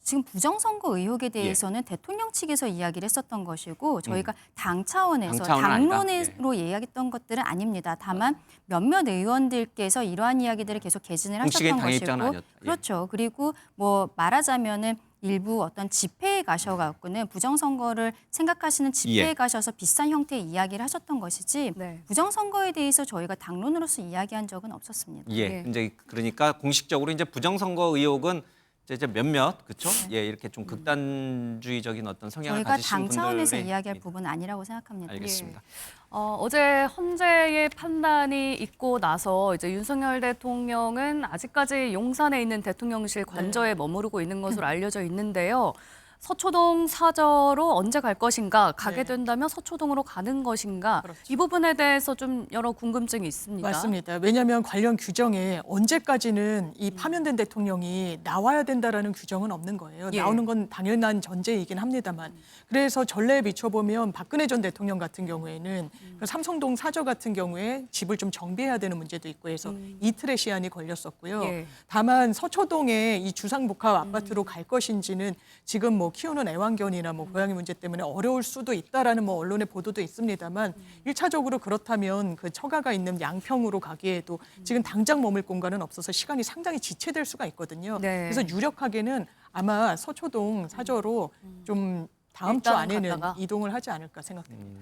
C: 지금 부정선거 의혹에 대해서는 대통령 측에서 이야기를 했었던 것이고 저희가 당 차원에서
A: 당 차원은 아니다.
C: 당론으로 이야기했던 것들은 아닙니다. 다만 몇몇 의원들께서 이러한 이야기들을 계속 개진을
A: 공식의
C: 하셨던
A: 당의 입장은
C: 것이고
A: 아니었다. 예.
C: 그렇죠. 그리고 뭐 말하자면은 일부 어떤 집회에 가셔갖고는 부정선거를 생각하시는 집회에
A: 예.
C: 가셔서 비슷한 형태의 이야기를 하셨던 것이지
B: 네.
C: 부정선거에 대해서 저희가 당론으로서 이야기한 적은 없었습니다.
A: 예.
B: 네.
A: 이제 그러니까 공식적으로 이제 부정선거 의혹은 이제 몇몇 그렇죠? 예, 이렇게 좀 극단주의적인 어떤 성향을
C: 저희가
A: 가지신
C: 당 차원에서
A: 분들의
C: 이야기할 부분은 아니라고 생각합니다.
A: 알겠습니다.
B: 어제 헌재의 판단이 있고 나서 이제 윤석열 대통령은 아직까지 용산에 있는 대통령실 관저에 머무르고 있는 것으로 알려져 있는데요. 서초동 사저로 언제 갈 것인가, 가게
D: 네.
B: 된다면 서초동으로 가는 것인가,
D: 그렇죠.
B: 이 부분에 대해서 좀 여러 궁금증이 있습니다.
D: 맞습니다. 왜냐하면 관련 규정에 언제까지는 이 파면된 대통령이 나와야 된다라는 규정은 없는 거예요.
B: 예.
D: 나오는 건 당연한 전제이긴 합니다만. 그래서 전례에 비춰보면 박근혜 전 대통령 같은 경우에는 그 삼성동 사저 같은 경우에 집을 좀 정비해야 되는 문제도 있고 해서 이틀의 시한이 걸렸었고요.
B: 예.
D: 다만 서초동에 이 주상복합 아파트로 갈 것인지는 지금 뭐 키우는 애완견이나 뭐 고양이 문제 때문에 어려울 수도 있다라는 뭐 언론의 보도도 있습니다만 일차적으로 그렇다면 그 처가가 있는 양평으로 가기에도 지금 당장 머물 공간은 없어서 시간이 상당히 지체될 수가 있거든요.
B: 네.
D: 그래서 유력하게는 아마 서초동 사저로 좀 다음 주
B: 일단
D: 안에는
B: 갔다가.
D: 이동을 하지 않을까 생각됩니다.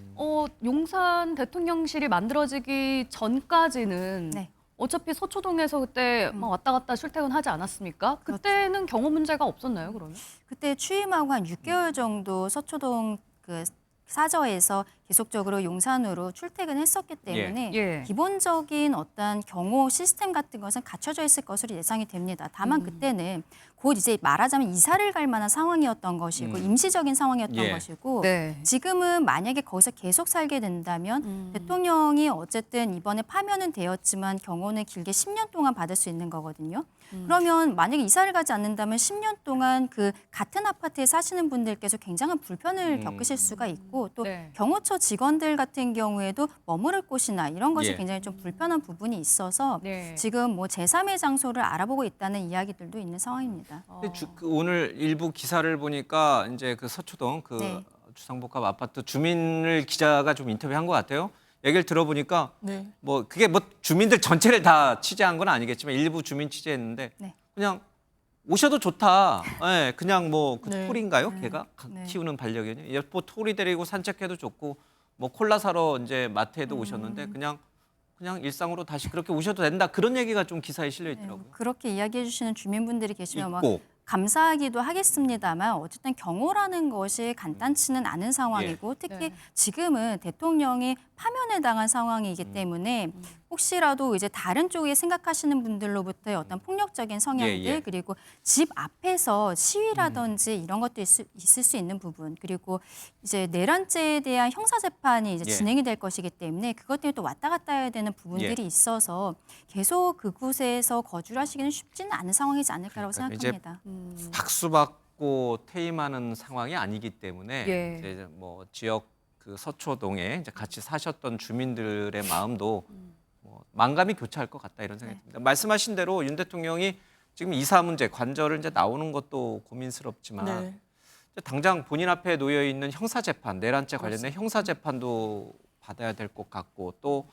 B: 용산 대통령실이 만들어지기 전까지는
C: 네.
B: 어차피 서초동에서 그때 막 왔다 갔다 출퇴근하지 않았습니까? 그때는 경호 문제가 없었나요, 그러면?
C: 그때 취임하고 한 6개월 정도 서초동 그 사저에서 계속적으로 용산으로 출퇴근했었기 때문에
B: 예.
C: 기본적인 어떤 경호 시스템 같은 것은 갖춰져 있을 것으로 예상이 됩니다. 다만 그때는 곧 이제 말하자면 이사를 갈 만한 상황이었던 것이고 임시적인 상황이었던
A: 예.
C: 것이고
B: 네.
C: 지금은 만약에 거기서 계속 살게 된다면 대통령이 어쨌든 이번에 파면은 되었지만 경호는 길게 10년 동안 받을 수 있는 거거든요. 그러면 만약에 이사를 가지 않는다면 10년 동안 그 같은 아파트에 사시는 분들께서 굉장한 불편을 겪으실 수가 있고 또
B: 네.
C: 경호처 직원들 같은 경우에도 머무를 곳이나 이런 것이
A: 예.
C: 굉장히 좀 불편한 부분이 있어서
B: 네.
C: 지금 뭐 제3의 장소를 알아보고 있다는 이야기들도 있는 상황입니다.
A: 근데 그 오늘 일부 기사를 보니까 이제 그 서초동 그
C: 네.
A: 주상복합 아파트 주민을 기자가 좀 인터뷰한 것 같아요. 얘기를 들어보니까
D: 네.
A: 뭐 그게 뭐 주민들 전체를 다 취재한 건 아니겠지만 일부 주민 취재했는데
C: 네.
A: 그냥 오셔도 좋다. 예, 그냥 뭐 그
D: 네.
A: 토리인가요? 걔가
C: 네.
A: 키우는 반려견이. 뭐 토리 데리고 산책해도 좋고 뭐 콜라 사러 이제 마트에도 오셨는데 그냥 일상으로 다시 그렇게 오셔도 된다. 그런 얘기가 좀 기사에 실려 있더라고요.
C: 그렇게 이야기해 주시는 주민분들이 계시면 막
A: 있고.
C: 감사하기도 하겠습니다만 어쨌든 경호라는 것이 간단치는 않은 상황이고 특히
B: 네.
C: 지금은 대통령이 파면을 당한 상황이기 때문에 혹시라도 이제 다른 쪽에 생각하시는 분들로부터의 어떤 폭력적인 성향들
A: 예.
C: 그리고 집 앞에서 시위라든지 이런 것도 있을 수 있는 부분 그리고 이제 내란죄에 대한 형사 재판이 이제
A: 예.
C: 진행이 될 것이기 때문에 그것 때문에 또 왔다 갔다 해야 되는 부분들이 있어서 계속 그곳에서 거주를 하시기는 쉽지는 않은 상황이지 않을까라고
A: 그러니까
C: 생각합니다.
A: 박수 받고 퇴임하는 상황이 아니기 때문에
B: 예.
A: 이제 뭐 지역 그 서초동에 이제 같이 사셨던 주민들의 마음도 뭐 만감이 교차할 것 같다 이런 생각이 듭니다. 말씀하신 대로 윤 대통령이 지금 이사 문제 관절을 이제 나오는 것도 고민스럽지만
D: 네.
A: 이제 당장 본인 앞에 놓여 있는 형사 재판 내란죄 관련된 형사 재판도 받아야 될 것 같고 또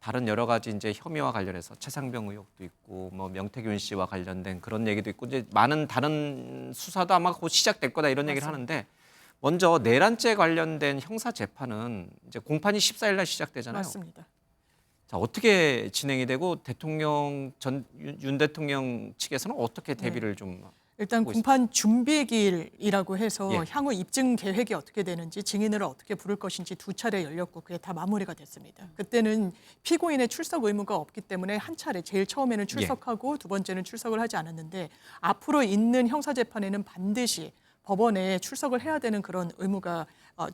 A: 다른 여러 가지 이제 혐의와 관련해서 최상병 의혹도 있고 뭐 명태균 씨와 관련된 그런 얘기도 있고 이제 많은 다른 수사도 아마 곧 시작될 거다 이런 얘기를 하는데 먼저 내란죄 관련된 형사 재판은 이제 공판이 14일 날 시작되잖아요.
D: 맞습니다.
A: 자, 어떻게 진행이 되고 대통령 윤 대통령 측에서는 어떻게 대비를 좀
D: 일단
A: 하고
D: 공판 준비기일이라고 해서
A: 예.
D: 향후 입증 계획이 어떻게 되는지 증인을 어떻게 부를 것인지 두 차례 열렸고 그게 다 마무리가 됐습니다. 그때는 피고인의 출석 의무가 없기 때문에 한 차례 제일 처음에는 출석하고 두 번째는 출석을 하지 않았는데 앞으로 있는 형사재판에는 반드시 법원에 출석을 해야 되는 그런 의무가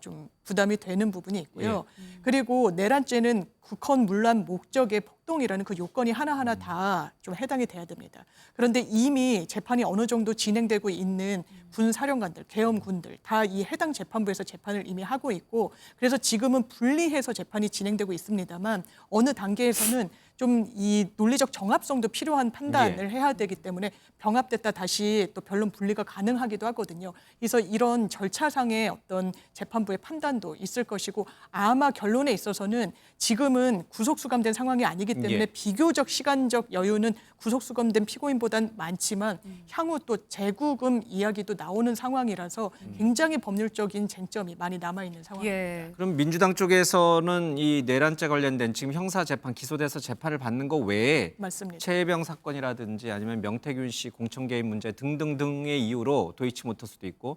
D: 좀 부담이 되는 부분이 있고요. 그리고 내란죄는 국헌 문란 목적의 합동이라는 그 요건이 하나하나 다 좀 해당이 돼야 됩니다. 그런데 이미 재판이 어느 정도 진행되고 있는 군 사령관들, 계엄군들 다 이 해당 재판부에서 재판을 이미 하고 있고 그래서 지금은 분리해서 재판이 진행되고 있습니다만 어느 단계에서는 좀 이 논리적 정합성도 필요한 판단을 해야 되기 때문에 병합됐다 다시 또 변론 분리가 가능하기도 하거든요. 그래서 이런 절차상의 어떤 재판부의 판단도 있을 것이고 아마 결론에 있어서는 지금은 구속 수감된 상황이 아니기 때문에 비교적 시간적 여유는 구속 수감된 피고인보단 많지만 향후 또 재구금 이야기도 나오는 상황이라서 굉장히 법률적인 쟁점이 많이 남아 있는 상황입니다.
A: 그럼 민주당 쪽에서는 이 내란죄 관련된 지금 형사 재판 기소돼서 재판을 받는 거 외에
D: 맞습니다.
A: 최혜병 사건이라든지 아니면 명태균 씨 공천 개입 문제 등등등의 이유로 도이치모터스도 있고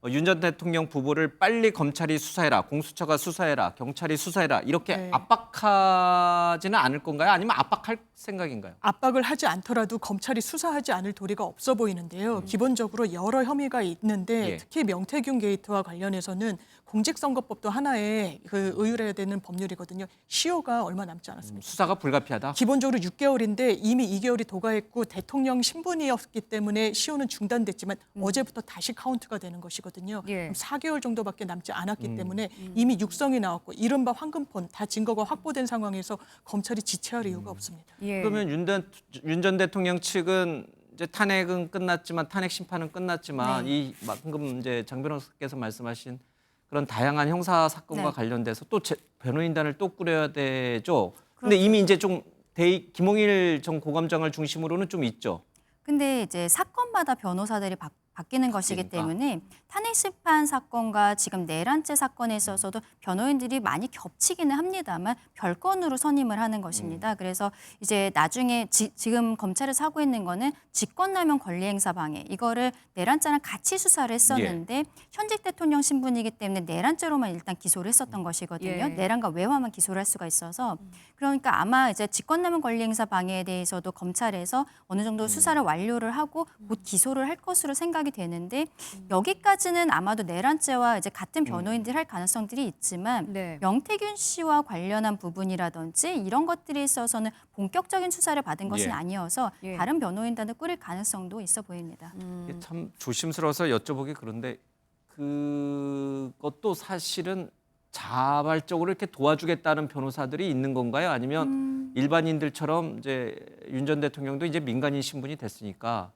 A: 윤 전 대통령 부부를 빨리 검찰이 수사해라, 공수처가 수사해라, 경찰이 수사해라 이렇게 압박하지는 않을 건가요? 아니면 압박할 생각인가요?
D: 압박을 하지 않더라도 검찰이 수사하지 않을 도리가 없어 보이는데요. 기본적으로 여러 혐의가 있는데 특히 명태균 게이트와 관련해서는 공직선거법도 하나의 그 의율해야 되는 법률이거든요. 시효가 얼마 남지 않았습니다.
A: 수사가 불가피하다?
D: 기본적으로 6개월인데 이미 2개월이 도과했고 대통령 신분이었기 때문에 시효는 중단됐지만 어제부터 다시 카운트가 되는 것이거든요. 그럼 4개월 정도밖에 남지 않았기 때문에 이미 육성이 나왔고 이른바 황금폰 다 증거가 확보된 상황에서 검찰이 지체할 이유가 없습니다.
A: 그러면 윤 전 대통령 측은 이제 탄핵은 끝났지만 탄핵 심판은 끝났지만 이 방금 이제 장 변호사께서 말씀하신 그런 다양한 형사 사건과 관련돼서 또 변호인단을 또 꾸려야 되죠. 근데 이미 이제 좀 김홍일 전 고검장을 중심으로는 좀 있죠.
C: 근데 이제 사건마다 변호사들이 바뀌는 것이기 때문에 탄핵 심판 사건과 지금 내란죄 사건에 있어서도 변호인들이 많이 겹치기는 합니다만 별건으로 선임을 하는 것입니다. 그래서 이제 나중에 지금 검찰에서 하고 있는 거는 직권남용 권리행사 방해 이거를 내란죄랑 같이 수사를 했었는데 현직 대통령 신분이기 때문에 내란죄로만 일단 기소를 했었던 것이거든요. 내란과 외화만 기소를 할 수가 있어서 그러니까 아마 이제 직권남용 권리행사 방해에 대해서도 검찰에서 어느 정도 수사를 완료를 하고 곧 기소를 할 것으로 생각이 되는데 여기까지는 아마도 내란죄와 이제 같은 변호인들이 할 가능성들이 있지만 명태균 씨와 관련한 부분이라든지 이런 것들에 있어서는 본격적인 수사를 받은 것은 아니어서 다른 변호인단을 꾸릴 가능성도 있어 보입니다.
A: 이게 참 조심스러워서 여쭤보기 그런데 그것도 사실은 자발적으로 이렇게 도와주겠다는 변호사들이 있는 건가요? 아니면 일반인들처럼 이제 윤 전 대통령도 이제 민간인 신분이 됐으니까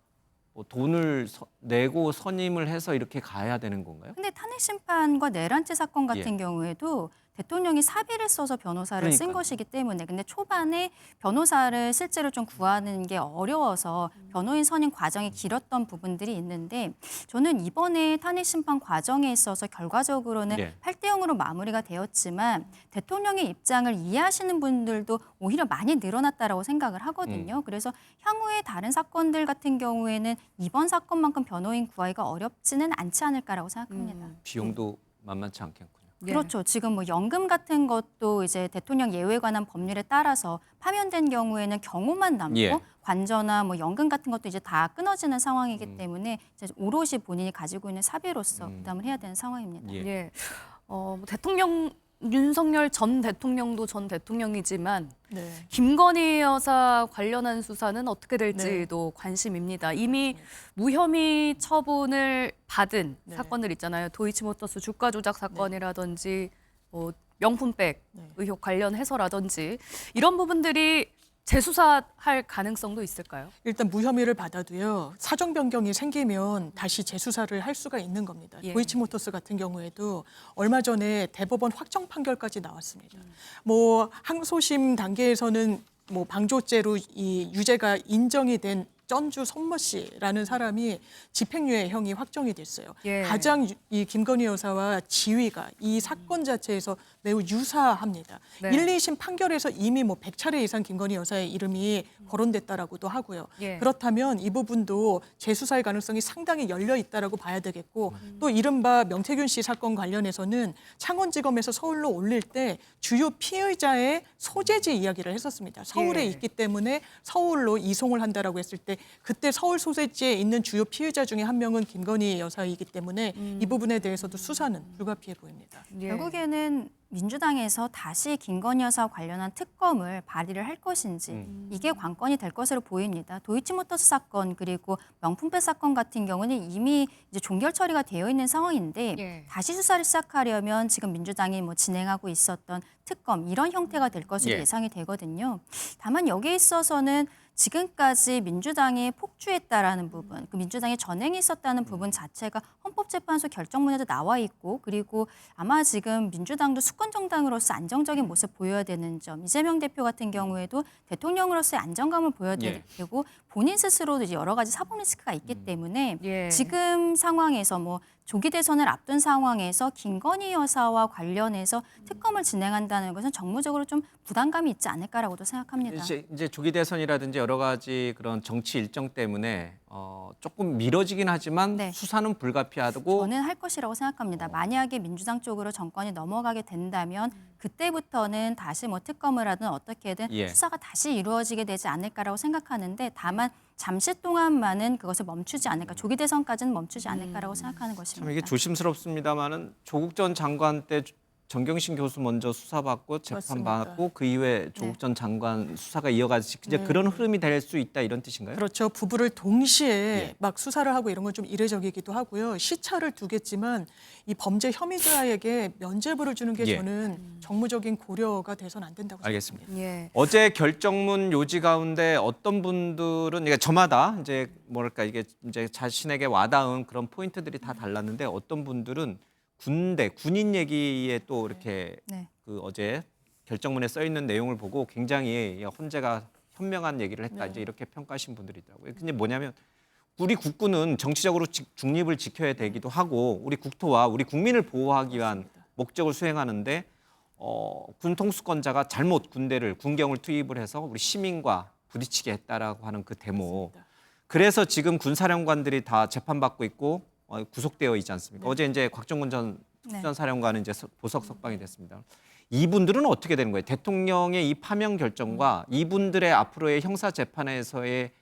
A: 돈을 내고 선임을 해서 이렇게 가야 되는 건가요?
C: 근데 탄핵 심판과 내란죄 사건 같은 경우에도 대통령이 사비를 써서 변호사를 쓴 것이기 때문에 근데 초반에 변호사를 실제로 좀 구하는 게 어려워서 변호인 선임 과정이 길었던 부분들이 있는데 저는 이번에 탄핵 심판 과정에 있어서 결과적으로는 8대 0으로 마무리가 되었지만 대통령의 입장을 이해하시는 분들도 오히려 많이 늘어났다라고 생각을 하거든요. 그래서 향후에 다른 사건들 같은 경우에는 이번 사건만큼 변호인 구하기가 어렵지는 않지 않을까라고 생각합니다.
A: 비용도 만만치 않겠군요.
C: 그렇죠. 지금 뭐 연금 같은 것도 이제 대통령 예우에 관한 법률에 따라서 파면된 경우에는 경호만 남고 관저나 뭐 연금 같은 것도 이제 다 끊어지는 상황이기 때문에 이제 오롯이 본인이 가지고 있는 사비로서 부담을 해야 되는 상황입니다.
B: 뭐 대통령 윤석열 전 대통령도 전 대통령이지만 김건희 여사 관련한 수사는 어떻게 될지도 관심입니다. 이미 무혐의 처분을 받은 사건들 있잖아요. 도이치모터스 주가 조작 사건이라든지 뭐 명품백 의혹 관련해서라든지 이런 부분들이 재수사할 가능성도 있을까요?
D: 일단 무혐의를 받아도요. 사정 변경이 생기면 다시 재수사를 할 수가 있는 겁니다. 도이치모터스 같은 경우에도 얼마 전에 대법원 확정 판결까지 나왔습니다. 뭐 항소심 단계에서는 뭐 방조죄로 이 유죄가 인정이 된 전주 손모 씨라는 사람이 집행유예형이 확정이 됐어요. 가장 이 김건희 여사와 지위가 이 사건 자체에서 매우 유사합니다. 1, 2심 판결에서 이미 뭐 100차례 이상 김건희 여사의 이름이 거론됐다라고도 하고요. 그렇다면 이 부분도 재수사의 가능성이 상당히 열려 있다라고 봐야 되겠고 또 이른바 명태균 씨 사건 관련해서는 창원지검에서 서울로 올릴 때 주요 피의자의 소재지 이야기를 했었습니다. 서울에 있기 때문에 서울로 이송을 한다라고 했을 때 그때 서울 소재지에 있는 주요 피의자 중에 한 명은 김건희 여사이기 때문에 이 부분에 대해서도 수사는 불가피해 보입니다.
C: 결국에는 민주당에서 다시 김건희 여사 관련한 특검을 발의를 할 것인지 이게 관건이 될 것으로 보입니다. 도이치모터스 사건 그리고 명품백 사건 같은 경우는 이미 이제 종결 처리가 되어 있는 상황인데
B: 예.
C: 다시 수사를 시작하려면 지금 민주당이 뭐 진행하고 있었던 특검 이런 형태가 될 것으로
A: 예.
C: 예상이 되거든요. 다만 여기에 있어서는 지금까지 민주당이 폭주했다라는 부분, 그 민주당이 전행이 있었다는 부분 자체가 헌법재판소 결정문에도 나와 있고 그리고 아마 지금 민주당도 수권 정당으로서 안정적인 모습 보여야 되는 점, 이재명 대표 같은 경우에도 대통령으로서의 안정감을 보여야
A: 예.
C: 되고 본인 스스로도 이제 여러 가지 사법 리스크가 있기 때문에
B: 예.
C: 지금 상황에서 뭐 조기 대선을 앞둔 상황에서 김건희 여사와 관련해서 특검을 진행한다는 것은 정무적으로 좀 부담감이 있지 않을까라고도 생각합니다.
A: 이제 조기 대선이라든지 여러 가지 그런 정치 일정 때문에 조금 미뤄지긴 하지만
C: 네.
A: 수사는 불가피하고
C: 저는 할 것이라고 생각합니다. 만약에 민주당 쪽으로 정권이 넘어가게 된다면 그때부터는 다시 뭐 특검을 하든 어떻게든
A: 예.
C: 수사가 다시 이루어지게 되지 않을까라고 생각하는데 다만 잠시 동안만은 그것을 멈추지 않을까, 조기 대선까지는 멈추지 않을까라고 생각하는 것입니다.
A: 참 이게 조심스럽습니다만은 조국 전 장관 때 정경심 교수 먼저 수사받고 재판받고 그 이후에 조국 전 장관 수사가 이어가지 이제 그런 흐름이 될 수 있다 이런 뜻인가요?
D: 그렇죠. 부부를 동시에
A: 예.
D: 막 수사를 하고 이런 건 좀 이례적이기도 하고요. 시차를 두겠지만 이 범죄 혐의자에게 면죄부를 주는 게
A: 예.
D: 저는 정무적인 고려가 돼서는 안 된다고
A: 알겠습니다.
D: 생각합니다.
C: 예.
A: 어제 결정문 요지 가운데 어떤 분들은 그러니까 저마다 이제 뭐랄까 이게 이제 자신에게 와닿은 그런 포인트들이 다 달랐는데 어떤 분들은 군인 얘기에 또 이렇게
C: 네.
A: 그 어제 결정문에 써 있는 내용을 보고 굉장히 헌재가 현명한 얘기를 했다 이제 이렇게 평가하신 분들이 있더라고요. 근데 뭐냐면 우리 국군은 정치적으로 중립을 지켜야 되기도 하고 우리 국토와 우리 국민을 보호하기 위한 목적을 수행하는데 군 통수권자가 잘못 군경을 투입을 해서 우리 시민과 부딪히게 했다라고 하는 그 데모. 그래서 지금 군사령관들이 다 재판받고 있고 구속되어 있지 않습니까? 어제 이제 곽정근 전 사령관은 이제 보석 석방이 됐습니다. 이분들은 어떻게 되는 거예요? 대통령의 이 파면 결정과 이분들의 앞으로의 형사 재판에서의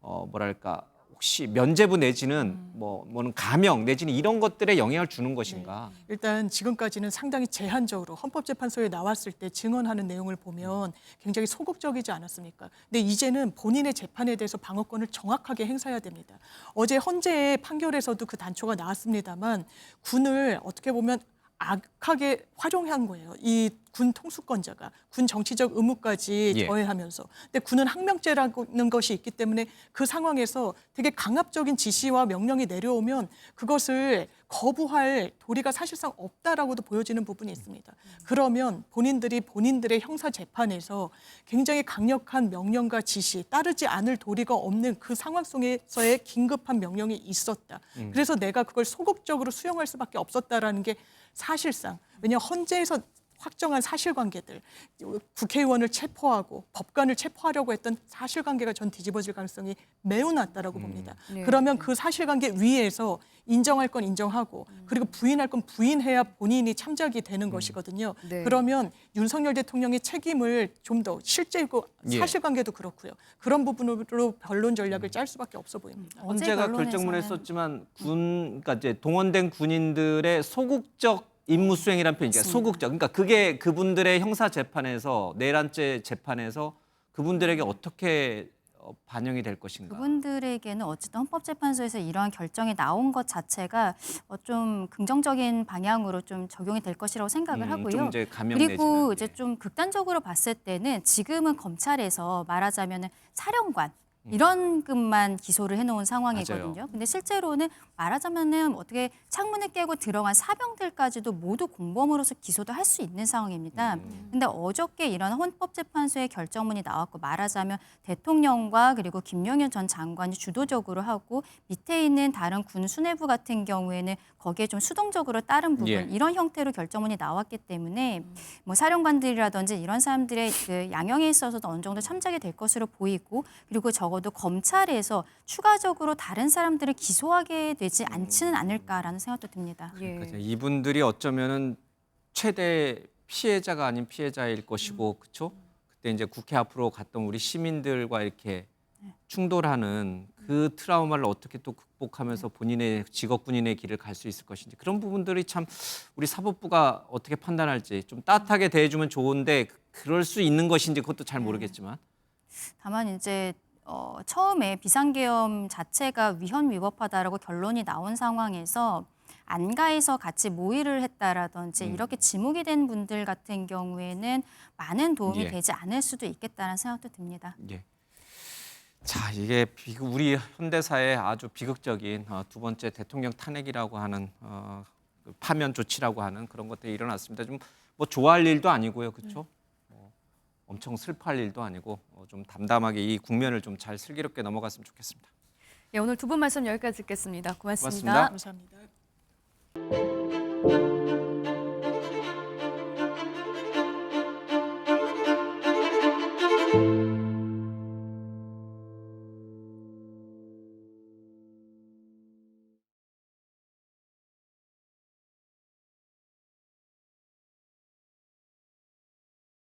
A: 뭐랄까 혹시 면죄부 내지는 뭐는 감형 내지는 이런 것들에 영향을 주는 것인가?
D: 일단 지금까지는 상당히 제한적으로 헌법재판소에 나왔을 때 증언하는 내용을 보면 굉장히 소극적이지 않았습니까? 근데 이제는 본인의 재판에 대해서 방어권을 정확하게 행사해야 됩니다. 어제 헌재의 판결에서도 그 단초가 나왔습니다만 군을 어떻게 보면 악하게 활용한 거예요. 이 군 통수권자가 군 정치적 의무까지
A: 예.
D: 더해하면서. 근데 군은 항명죄라는 것이 있기 때문에 그 상황에서 되게 강압적인 지시와 명령이 내려오면 그것을 거부할 도리가 사실상 없다라고도 보여지는 부분이 있습니다. 그러면 본인들의 형사 재판에서 굉장히 강력한 명령과 지시, 따르지 않을 도리가 없는 그 상황 속에서의 긴급한 명령이 있었다. 그래서 내가 그걸 소극적으로 수용할 수밖에 없었다라는 게 사실상 왜냐하면 헌재에서 확정한 사실관계들, 국회의원을 체포하고 법관을 체포하려고 했던 사실관계가 전 뒤집어질 가능성이 매우 낮다라고 봅니다.
B: 네.
D: 그러면 그 사실관계 위에서 인정할 건 인정하고 그리고 부인할 건 부인해야 본인이 참작이 되는 것이거든요.
B: 네.
D: 그러면 윤석열 대통령의 책임을 좀 더 실제고
A: 예.
D: 사실관계도 그렇고요. 그런 부분으로 변론 전략을 짤 수밖에 없어 보입니다.
A: 헌재가 결정문에 썼지만 그러니까 이제 동원된 군인들의 소극적 임무 수행이라는 표현이니까 소극적. 그러니까 그게 그분들의 형사 재판에서 내란죄 재판에서 그분들에게 어떻게 반영이 될 것인가.
C: 그분들에게는 어쨌든 헌법재판소에서 이러한 결정이 나온 것 자체가 좀 긍정적인 방향으로 좀 적용이 될 것이라고 생각을 하고요.
A: 좀 이제 감형
C: 그리고
A: 내지는,
C: 이제 좀 극단적으로 봤을 때는 지금은 검찰에서 말하자면 사령관 이런 것만 기소를 해놓은 상황이거든요.
A: 맞아요.
C: 근데 실제로는 말하자면은 어떻게 창문을 깨고 들어간 사병들까지도 모두 공범으로서 기소도 할 수 있는 상황입니다. 근데 어저께 이런 헌법재판소의 결정문이 나왔고 말하자면 대통령과 그리고 김용현 전 장관이 주도적으로 하고 밑에 있는 다른 군 수뇌부 같은 경우에는 거기에 좀 수동적으로 따른 부분
A: 예.
C: 이런 형태로 결정문이 나왔기 때문에 뭐 사령관들이라든지 이런 사람들의 그 양형에 있어서도 어느 정도 참작이 될 것으로 보이고 그리고 적어도 검찰에서 추가적으로 다른 사람들을 기소하게 되지 않지는 않을까라는 생각도 듭니다.
A: 그러니까 이분들이 어쩌면은 최대 피해자가 아닌 피해자일 것이고 그렇죠? 그때 이제 국회 앞으로 갔던 우리 시민들과 이렇게 충돌하는 그 트라우마를 어떻게 또 극복하면서 본인의 직업 군인의 길을 갈 수 있을 것인지 그런 부분들이 참 우리 사법부가 어떻게 판단할지 좀 따뜻하게 대해주면 좋은데 그럴 수 있는 것인지 그것도 잘 모르겠지만
C: 다만 이제 처음에 비상계엄 자체가 위헌 위법하다라고 결론이 나온 상황에서 안가에서 같이 모의를 했다라든지 이렇게 지목이 된 분들 같은 경우에는 많은 도움이
A: 예.
C: 되지 않을 수도 있겠다는 생각도 듭니다.
A: 예. 자, 이게 우리 현대사의 아주 비극적인 두 번째 대통령 탄핵이라고 하는 그 파면 조치라고 하는 그런 것들이 일어났습니다. 좀 뭐 좋아할 일도 아니고요, 그렇죠? 엄청 슬퍼할 일도 아니고 좀 담담하게 이 국면을 좀 잘 슬기롭게 넘어갔으면 좋겠습니다.
B: 예, 오늘 두 분 말씀 여기까지 듣겠습니다. 고맙습니다.
A: 고맙습니다.
D: 감사합니다.